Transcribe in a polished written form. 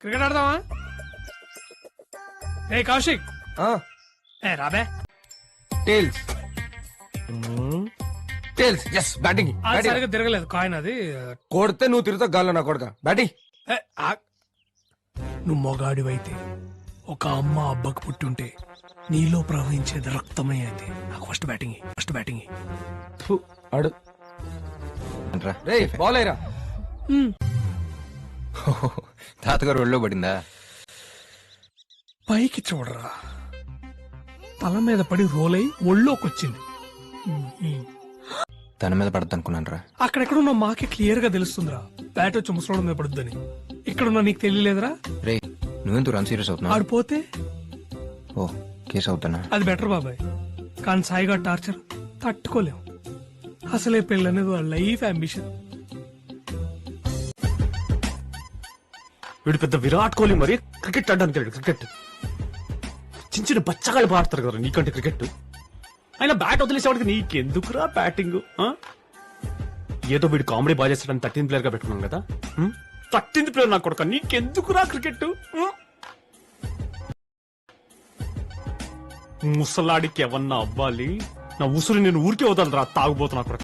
Cricket ఆడదామా? ఏ కౌశిక్, ఏ రాబే. Tails tails yes batting. అది సరిగ్గా తిరగలేదు కాయిన్, అది కొడితే నువ్వు తిరుగుతావు గాల్లో నా కొడక. బ్యాటింగ్. ఏ, నువ్వు మొగాడివైతే ఒక అమ్మ అబ్బకు పుట్టుంటే నీలో ప్రవహించేది రక్తమే అయితే నాకు ఫస్ట్ బ్యాటింగ్. ఆడు రే బాల్ అయ్యరా. తాతగారు ఒళ్ళో పడిందా? పైకి చూడరా, తల మీద పడి రోల్ అయి ఒళ్ళోకొచ్చింది. తన మీద పడద్దు అనుకున్నాను రా. అక్కడెక్కడున్న మాకే క్లియర్ గా తెలుస్తుందిరా, బ్యాట్ వచ్చి ముసలోడ మీద పడుద్దని. ఇక్కడున్నా నీకు తెలియలేదురా? రే నువ్వెందుకు రన్ సీరియస్ అవుతున్నావు? ఆడిపోతే ఓ కేసు అవుతానా? అది బెటర్ బాబాయ్, కానీ సాయిగా టార్చర్ తట్టుకోలేం. అసలే పెళ్ళనేది వాళ్ళ లైఫ్ అంబిషన్. వీడు పెద్ద విరాట్ కోహ్లీ మరి క్రికెట్ ఆడడానికి వెళ్ళాడు. క్రికెట్ చిన్న చిన్న బచ్చగాళ్ళు పాడతారు కదా నీకంటే క్రికెట్. ఆయన బ్యాట్ వదిలేసేవాడికి నీకెందుకురా బ్యాటింగ్? ఏదో వీడు కామెడీ బాగా చేస్తాడని 13th ప్లేయర్ గా పెట్టుకున్నాం కదా. 13th ప్లేయర్ నాకు కొడుక, నీకెందుకురా క్రికెట్? ముసలాడికి ఎవన్నా అవ్వాలి, నా ఉసురు నేను ఊరికే వదలరా తాగుబోతున్నా కొడుక.